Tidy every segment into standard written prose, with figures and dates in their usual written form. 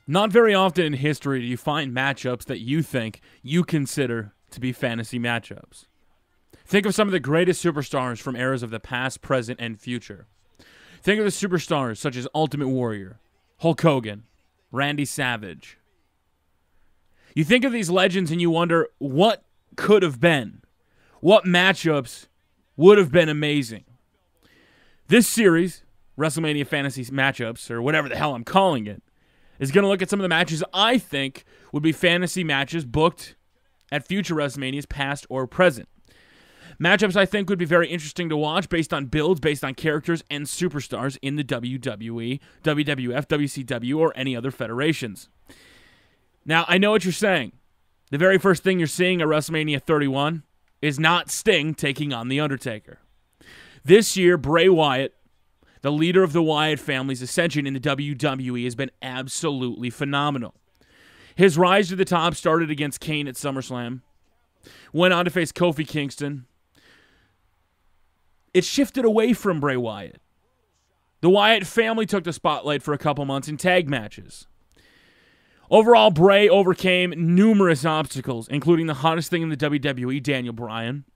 Not very often in history do you find matchups that you think you consider to be fantasy matchups. Think of some of the greatest superstars from eras of the past, present, and future. Think of the superstars such as Ultimate Warrior, Hulk Hogan, Randy Savage. You think of these legends and you wonder what could have been. What matchups would have been amazing. This series, WrestleMania Fantasy Matchups, or whatever the hell I'm calling it, is going to look at some of the matches I think would be fantasy matches booked at future WrestleManias, past or present. Matchups I think would be very interesting to watch based on builds, based on characters and superstars in the WWE, WWF, WCW, or any other federations. Now, I know what you're saying. The very first thing you're seeing at WrestleMania 31 is not Sting taking on The Undertaker. This year, Bray Wyatt, the leader of the Wyatt family's ascension in the WWE, has been absolutely phenomenal. His rise to the top started against Kane at SummerSlam, went on to face Kofi Kingston. It shifted away from Bray Wyatt. The Wyatt family took the spotlight for a couple months in tag matches. Overall, Bray overcame numerous obstacles, including the hottest thing in the WWE, Daniel Bryan.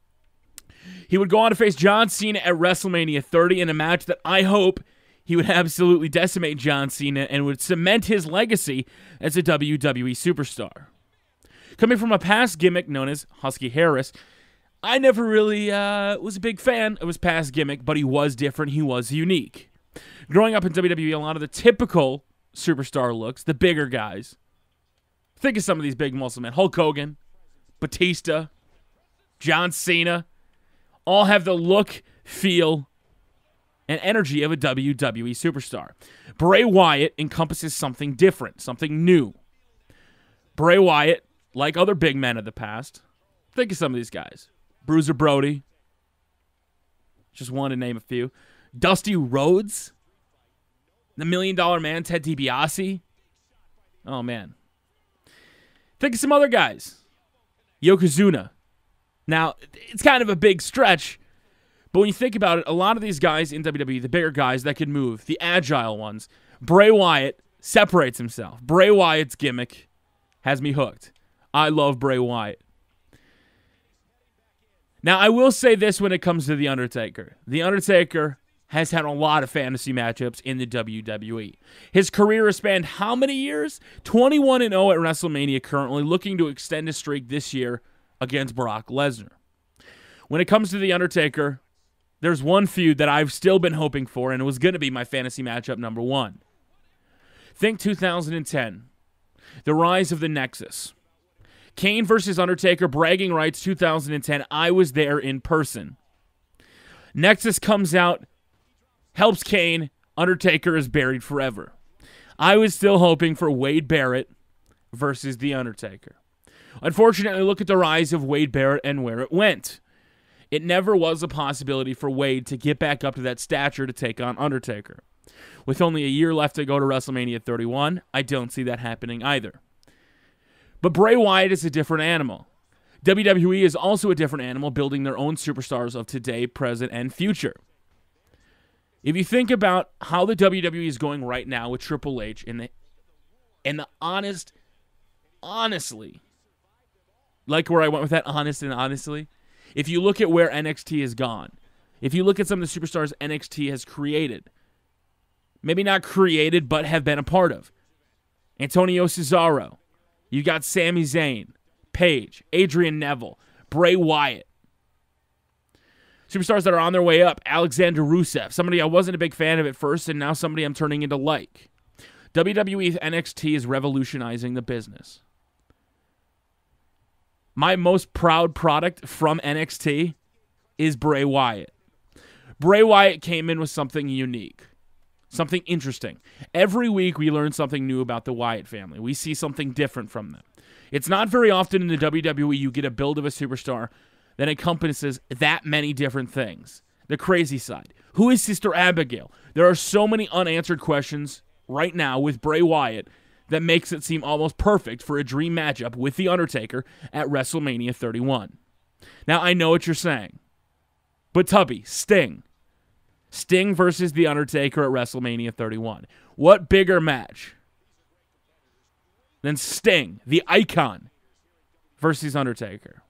He would go on to face John Cena at WrestleMania 30 in a match that I hope he would absolutely decimate John Cena and would cement his legacy as a WWE superstar. Coming from a past gimmick known as Husky Harris, I never really was a big fan of his past gimmick, but he was different, he was unique. Growing up in WWE, a lot of the typical superstar looks, the bigger guys. Think of some of these big muscle men. Hulk Hogan, Batista, John Cena, all have the look, feel, and energy of a WWE superstar. Bray Wyatt encompasses something different, something new. Bray Wyatt, like other big men of the past, think of some of these guys. Bruiser Brody, just one to name a few. Dusty Rhodes, the $1 Million Man, Ted DiBiase. Oh, man. Think of some other guys. Yokozuna. Now, it's kind of a big stretch, but when you think about it, a lot of these guys in WWE, the bigger guys that can move, the agile ones, Bray Wyatt separates himself. Bray Wyatt's gimmick has me hooked. I love Bray Wyatt. Now, I will say this when it comes to The Undertaker. The Undertaker has had a lot of fantasy matchups in the WWE. His career has spanned how many years? 21-0 at WrestleMania currently, looking to extend his streak this year against Brock Lesnar. When it comes to The Undertaker, there's one feud that I've still been hoping for, and it was going to be my fantasy matchup number one. Think 2010, the rise of the Nexus. Kane versus Undertaker, bragging rights 2010. I was there in person. Nexus comes out, helps Kane. Undertaker is buried forever. I was still hoping for Wade Barrett versus The Undertaker. Unfortunately, look at the rise of Wade Barrett and where it went. It never was a possibility for Wade to get back up to that stature to take on Undertaker. With only a year left to go to WrestleMania 31, I don't see that happening either. But Bray Wyatt is a different animal. WWE is also a different animal, building their own superstars of today, present, and future. If you think about how the WWE is going right now with Triple H and the honestly, like where I went with that honest and honestly, if you look at where NXT has gone, if you look at some of the superstars NXT has created, maybe not created, but have been a part of. Antonio Cesaro. You got Sami Zayn, Paige, Adrian Neville, Bray Wyatt. Superstars that are on their way up. Alexander Rusev, somebody I wasn't a big fan of at first, and now somebody I'm turning into like. WWE NXT is revolutionizing the business. My most proud product from NXT is Bray Wyatt. Bray Wyatt came in with something unique. Something interesting. Every week we learn something new about the Wyatt family. We see something different from them. It's not very often in the WWE you get a build of a superstar that encompasses that many different things. The crazy side. Who is Sister Abigail? There are so many unanswered questions right now with Bray Wyatt that makes it seem almost perfect for a dream matchup with The Undertaker at WrestleMania 31. Now, I know what you're saying. But Tubby, Sting versus The Undertaker at WrestleMania 31. What bigger match? than Sting, the icon, versus Undertaker?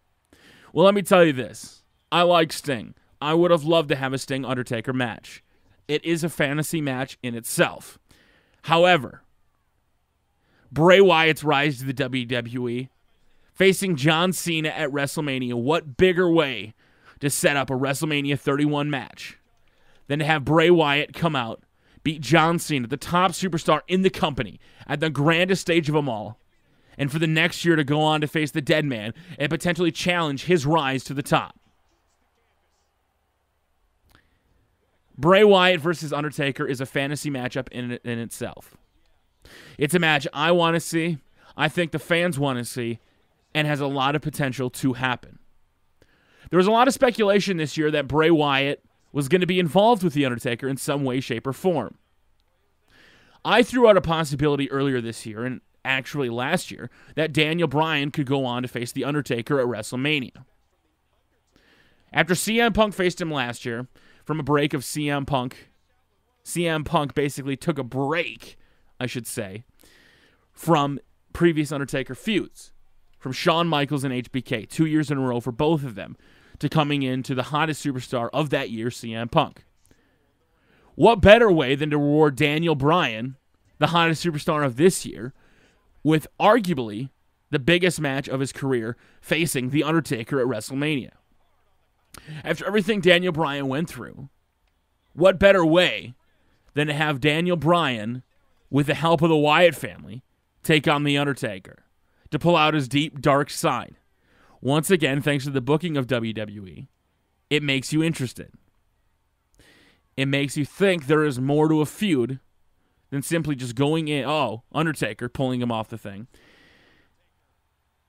Well, let me tell you this. I like Sting. I would have loved to have a Sting-Undertaker match. It is a fantasy match in itself. However, Bray Wyatt's rise to the WWE, facing John Cena at WrestleMania, what bigger way to set up a WrestleMania 31 match than to have Bray Wyatt come out, beat John Cena, the top superstar in the company, at the grandest stage of them all, and for the next year to go on to face the Dead Man and potentially challenge his rise to the top. Bray Wyatt versus Undertaker is a fantasy matchup in itself. It's a match I want to see, I think the fans want to see, and has a lot of potential to happen. There was a lot of speculation this year that Bray Wyatt was going to be involved with The Undertaker in some way, shape, or form. I threw out a possibility earlier this year, and actually last year, that Daniel Bryan could go on to face The Undertaker at WrestleMania. After CM Punk faced him last year, from a break of CM Punk basically took a break, I should say, from previous Undertaker feuds, from Shawn Michaels and HBK, 2 years in a row for both of them, to coming into the hottest superstar of that year, CM Punk. What better way than to reward Daniel Bryan, the hottest superstar of this year, with arguably the biggest match of his career, facing The Undertaker at WrestleMania? After everything Daniel Bryan went through, what better way than to have Daniel Bryan, with the help of the Wyatt family, take on The Undertaker, to pull out his deep, dark side? Once again, thanks to the booking of WWE, it makes you interested. It makes you think there is more to a feud than simply just going in, Undertaker, pulling him off the thing.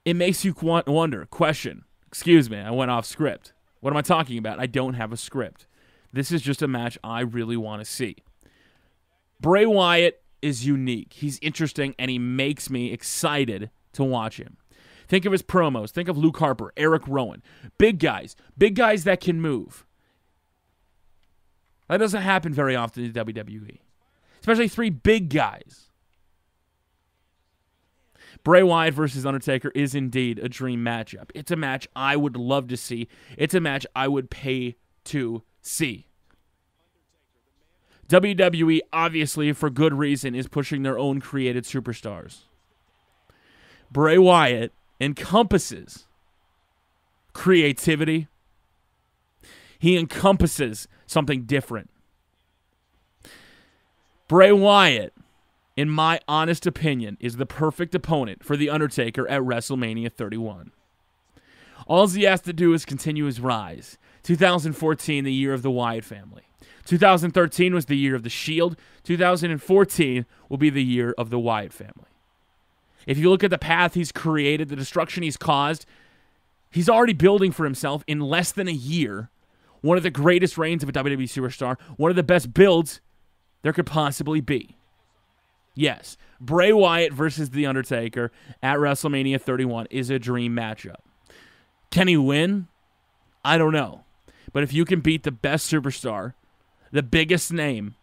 It makes you wonder, question, excuse me, I went off script. What am I talking about? I don't have a script. This is just a match I really want to see. Bray Wyatt is unique. He's interesting, and he makes me excited to watch him. Think of his promos. Think of Luke Harper, Eric Rowan. Big guys that can move. That doesn't happen very often in WWE, especially three big guys. Bray Wyatt versus Undertaker is indeed a dream matchup. It's a match I would love to see. It's a match I would pay to see. WWE, obviously, for good reason, is pushing their own created superstars. Bray Wyatt encompasses creativity. He encompasses something different. Bray Wyatt, in my honest opinion, is the perfect opponent for The Undertaker at WrestleMania 31. All he has to do is continue his rise. 2014, the year of the Wyatt family. 2013 was the year of the Shield. 2014 will be the year of the Wyatt family. If you look at the path he's created, the destruction he's caused, he's already building for himself in less than a year one of the greatest reigns of a WWE superstar, one of the best builds there could possibly be. Yes, Bray Wyatt versus The Undertaker at WrestleMania 31 is a dream matchup. Can he win? I don't know. But if you can beat the best superstar, the biggest name,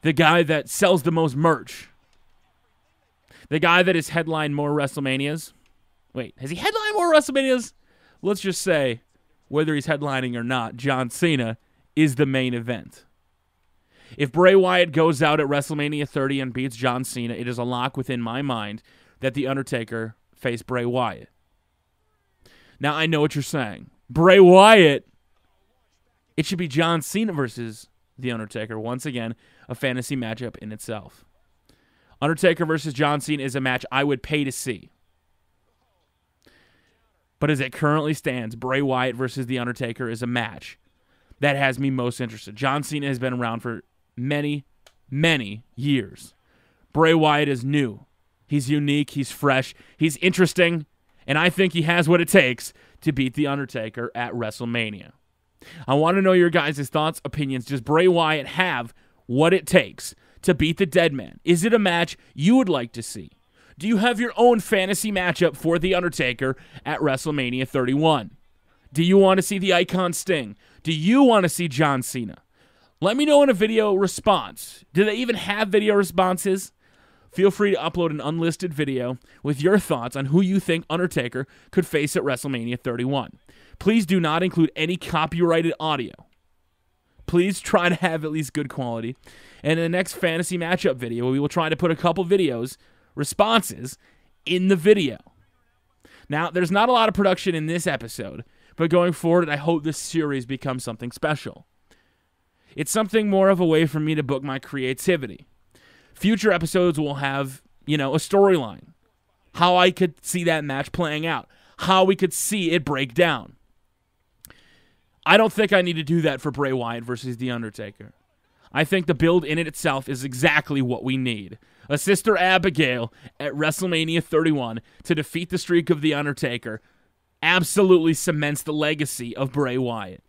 the guy that sells the most merch, the guy that has headlined more WrestleManias. Wait, has he headlined more WrestleManias? Let's just say, whether he's headlining or not, John Cena is the main event. If Bray Wyatt goes out at WrestleMania 30 and beats John Cena, it is a lock within my mind that The Undertaker face Bray Wyatt. Now, I know what you're saying. Bray Wyatt, it should be John Cena versus The Undertaker. Once again, a fantasy matchup in itself. Undertaker versus John Cena is a match I would pay to see. But as it currently stands, Bray Wyatt versus The Undertaker is a match that has me most interested. John Cena has been around for many, many years. Bray Wyatt is new. He's unique. He's fresh. He's interesting. And I think he has what it takes to beat The Undertaker at WrestleMania. I want to know your guys' thoughts, opinions. Does Bray Wyatt have what it takes to beat the Dead Man? Is it a match you would like to see? Do you have your own fantasy matchup for The Undertaker at WrestleMania 31? Do you want to see the Icon Sting? Do you want to see John Cena? Let me know in a video response. Do they even have video responses? Feel free to upload an unlisted video with your thoughts on who you think Undertaker could face at WrestleMania 31. Please do not include any copyrighted audio. Please try to have at least good quality. And in the next fantasy matchup video, we will try to put a couple videos, responses, in the video. Now, there's not a lot of production in this episode, but going forward, I hope this series becomes something special. It's something more of a way for me to book my creativity. Future episodes will have, a storyline. How I could see that match playing out. How we could see it break down. I don't think I need to do that for Bray Wyatt versus The Undertaker. I think the build in it itself is exactly what we need. A Sister Abigail at WrestleMania 31 to defeat the streak of The Undertaker absolutely cements the legacy of Bray Wyatt.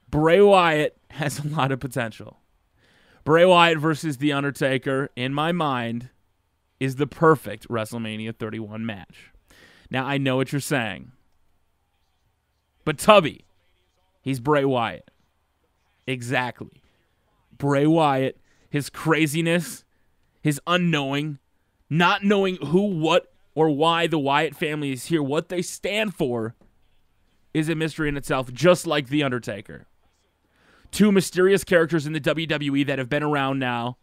Bray Wyatt has a lot of potential. Bray Wyatt versus The Undertaker, in my mind, is the perfect WrestleMania 31 match. Now, I know what you're saying. But Tubby, he's Bray Wyatt. Exactly. Bray Wyatt, his craziness, his unknowing, not knowing who, what, or why the Wyatt family is here, what they stand for, is a mystery in itself, just like The Undertaker. Two mysterious characters in the WWE that have been around now.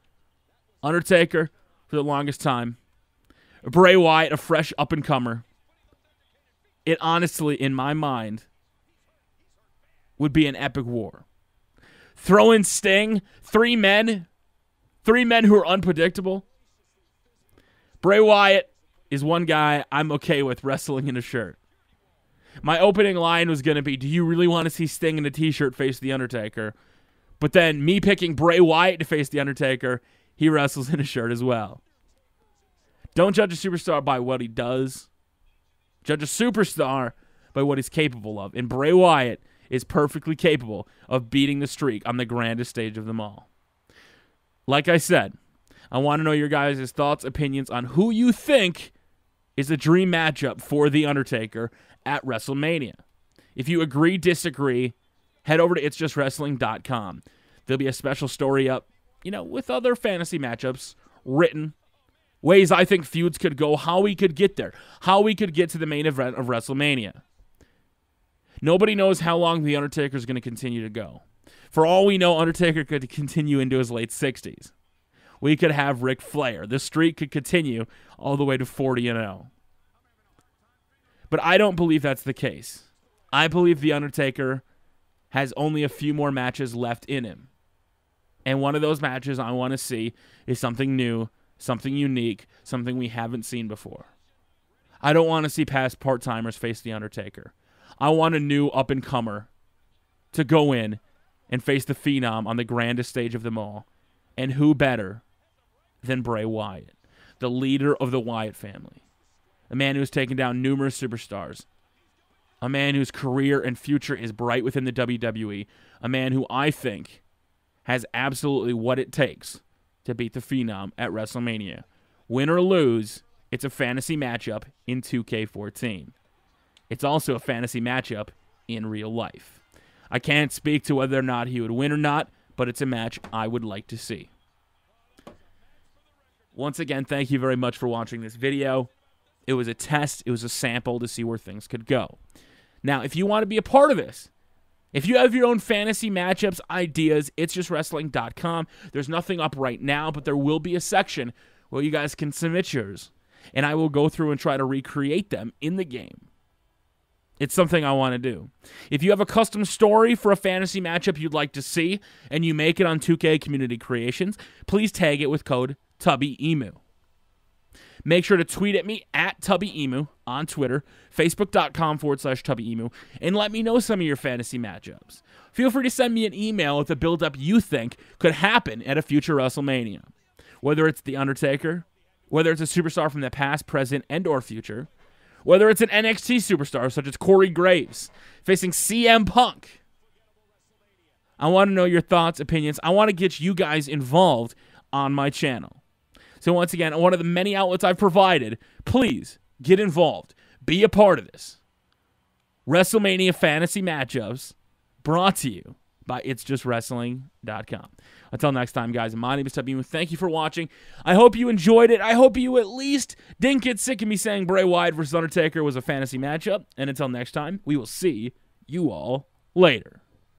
Undertaker, for the longest time. Bray Wyatt, a fresh up-and-comer. It honestly, in my mind, would be an epic war. Throw in Sting, three men who are unpredictable. Bray Wyatt is one guy I'm okay with wrestling in a shirt. My opening line was going to be, do you really want to see Sting in a t-shirt face The Undertaker? But then me picking Bray Wyatt to face The Undertaker, he wrestles in a shirt as well. Don't judge a superstar by what he does. Judge a superstar by what he's capable of. And Bray Wyatt is perfectly capable of beating the streak on the grandest stage of them all. Like I said, I want to know your guys' thoughts, opinions on who you think is a dream matchup for The Undertaker at WrestleMania. If you agree, disagree, head over to itsjustwrestling.com. There'll be a special story up, with other fantasy matchups written, ways I think feuds could go, how we could get there, how we could get to the main event of WrestleMania. Nobody knows how long The Undertaker is going to continue to go. For all we know, Undertaker could continue into his late 60s. We could have Ric Flair. The streak could continue all the way to 40-0. But I don't believe that's the case. I believe The Undertaker has only a few more matches left in him. And one of those matches I want to see is something new, something unique, something we haven't seen before. I don't want to see past part-timers face The Undertaker. I want a new up-and-comer to go in and face the Phenom on the grandest stage of them all. And who better than Bray Wyatt, the leader of the Wyatt family. A man who's taken down numerous superstars. A man whose career and future is bright within the WWE. A man who I think has absolutely what it takes to beat the Phenom at WrestleMania. Win or lose, it's a fantasy matchup in 2K14. It's also a fantasy matchup in real life. I can't speak to whether or not he would win or not, but it's a match I would like to see. Once again, thank you very much for watching this video. It was a test. It was a sample to see where things could go. Now, if you want to be a part of this, if you have your own fantasy matchups, ideas, itsjustwrestling.com. There's nothing up right now, but there will be a section where you guys can submit yours, and I will go through and try to recreate them in the game. It's something I want to do. If you have a custom story for a fantasy matchup you'd like to see, and you make it on 2K Community Creations, please tag it with code TubbyEmu. Make sure to tweet at me at TubbyEmu on Twitter, Facebook.com/TubbyEmu, and let me know some of your fantasy matchups. Feel free to send me an email with the build-up you think could happen at a future WrestleMania. Whether it's The Undertaker, whether it's a superstar from the past, present, and or future, whether it's an NXT superstar such as Corey Graves facing CM Punk. I want to know your thoughts, opinions. I want to get you guys involved on my channel. So once again, one of the many outlets I've provided, please get involved. Be a part of this. WrestleMania fantasy matchups brought to you by itsjustwrestling.com. Until next time, guys, my name is Tubby. Thank you for watching. I hope you enjoyed it. I hope you at least didn't get sick of me saying Bray Wyatt versus Undertaker was a fantasy matchup. And until next time, we will see you all later.